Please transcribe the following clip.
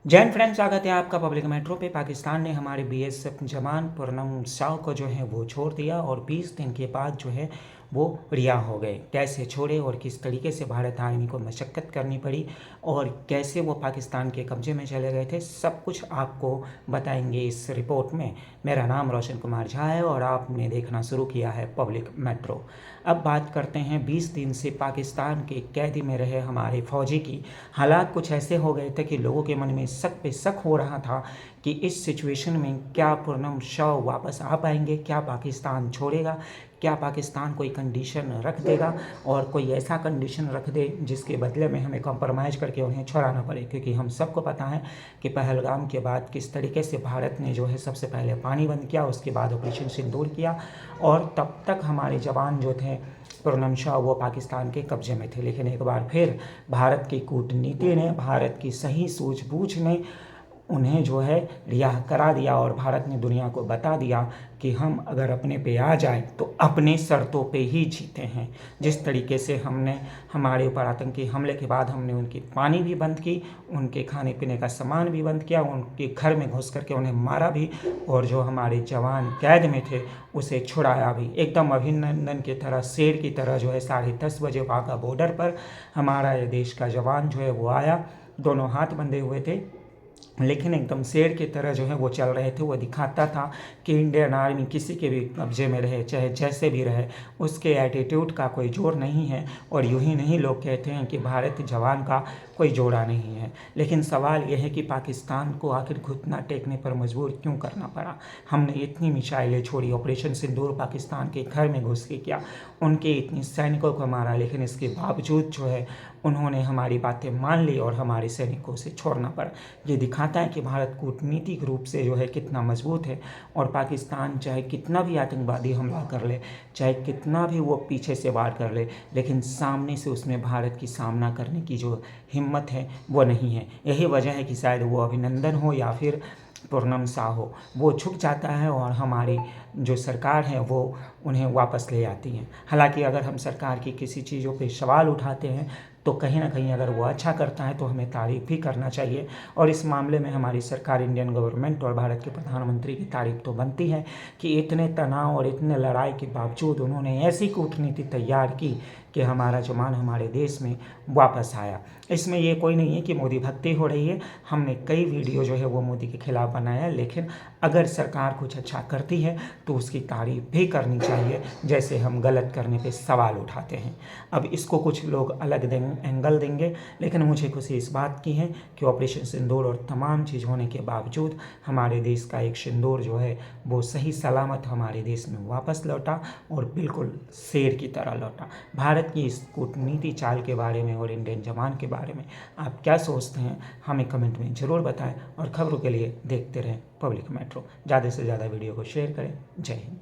जय हिंद फ्रेंड्स, स्वागत है आपका पब्लिक मेट्रो पे। पाकिस्तान ने हमारे बीएसएफ जवान पूनम शाह को जो है वो छोड़ दिया और 20 दिन के बाद जो है वो रिहा हो गए। कैसे छोड़े और किस तरीके से भारत आर्मी को मशक्क़त करनी पड़ी और कैसे वो पाकिस्तान के कब्जे में चले गए थे, सब कुछ आपको बताएंगे इस रिपोर्ट में। मेरा नाम रोशन कुमार झा है और आपने देखना शुरू किया है पब्लिक मेट्रो। अब बात करते हैं 20 दिन से पाकिस्तान के कैदी में रहे हमारे फौजी की। हालात कुछ ऐसे हो गए थे कि लोगों के मन में शक पे शक हो रहा था कि इस सिचुएशन में क्या पूनम शाह वापस आ पाएंगे, क्या पाकिस्तान छोड़ेगा, क्या पाकिस्तान कोई कंडीशन रख देगा और कोई ऐसा कंडीशन रख दे जिसके बदले में हमें कॉम्प्रोमाइज़ करके उन्हें छोड़ाना पड़े। क्योंकि हम सबको पता है कि पहलगाम के बाद किस तरीके से भारत ने जो है सबसे पहले पानी बंद किया, उसके बाद ऑपरेशन सिंदूर किया और तब तक हमारे जवान जो थे पूनम शाह वो पाकिस्तान के कब्जे में थे। लेकिन एक बार फिर भारत की कूटनीति ने, भारत की सही सूझबूझ ने उन्हें जो है रिहा करा दिया और भारत ने दुनिया को बता दिया कि हम अगर अपने पे आ जाए तो अपने शर्तों पे ही जीते हैं। जिस तरीके से हमने हमारे ऊपर आतंकी हमले के बाद हमने उनकी पानी भी बंद की, उनके खाने पीने का सामान भी बंद किया, उनके घर में घुस करके उन्हें मारा भी और जो हमारे जवान कैद में थे उसे छुड़ाया भी। एकदम अभिनंदन की तरह, शेर की तरह जो है 10:30 बजे वाघा बॉर्डर पर हमारा ये देश का जवान जो है वो आया, दोनों हाथ बंधे हुए थे लेकिन एकदम शेर की तरह जो है वो चल रहे थे। वो दिखाता था कि इंडियन आर्मी किसी के भी कब्जे में रहे, चाहे जैसे भी रहे, उसके एटीट्यूड का कोई जोर नहीं है। और यूं ही नहीं लोग कहते हैं कि भारतीय जवान का कोई जोड़ा नहीं है। लेकिन सवाल यह है कि पाकिस्तान को आखिर घुटना टेकने पर मजबूर क्यों करना पड़ा। हमने इतनी मिसाइलें छोड़ी, ऑपरेशन सिंदूर पाकिस्तान के घर में घुस के किया, उनके इतने सैनिकों को मारा, लेकिन इसके बावजूद जो है उन्होंने हमारी बातें मान ली और हमारे सैनिकों से छोड़ना पड़ा। ये दिखाता है कि भारत कूटनीतिक रूप से जो है कितना मजबूत है और पाकिस्तान चाहे कितना भी आतंकवादी हमला कर ले, चाहे कितना भी वो पीछे से वार कर ले, लेकिन सामने से उसमें भारत की सामना करने की जो हिम्मत है वो नहीं है। यही वजह है कि शायद वो अभिनंदन हो या फिर पूनम शाह हो, वो झुक जाता है और हमारी जो सरकार है वो उन्हें वापस ले आती है। हालांकि अगर हम सरकार की किसी चीज़ों पे सवाल उठाते हैं तो कहीं ना कहीं अगर वो अच्छा करता है तो हमें तारीफ़ भी करना चाहिए। और इस मामले में हमारी सरकार, इंडियन गवर्नमेंट और भारत के प्रधानमंत्री की तारीफ़ तो बनती है कि इतने तनाव और इतने लड़ाई के बावजूद उन्होंने ऐसी कूटनीति तैयार की कि हमारा जवान हमारे देश में वापस आया। इसमें ये कोई नहीं है कि मोदी भक्ति हो रही है। हमने कई वीडियो जो है वो मोदी के खिलाफ बनाया है, लेकिन अगर सरकार कुछ अच्छा करती है तो उसकी तारीफ़ भी करनी चाहिए, जैसे हम गलत करने पे सवाल उठाते हैं। अब इसको कुछ लोग अलग एंगल देंगे, लेकिन मुझे खुशी इस बात की है कि ऑपरेशन सिंदूर और तमाम चीज़ होने के बावजूद हमारे देश का एक सिंदूर जो है वो सही सलामत हमारे देश में वापस लौटा और बिल्कुल शेर की तरह लौटा। भारत की इस कूटनीति चाल के बारे में और इंडियन जवान के बारे में आप क्या सोचते हैं, हमें कमेंट में ज़रूर बताएं और खबरों के लिए देखते रहें पब्लिक मेट्रो। ज़्यादा से ज़्यादा वीडियो को शेयर करें। जय हिंद।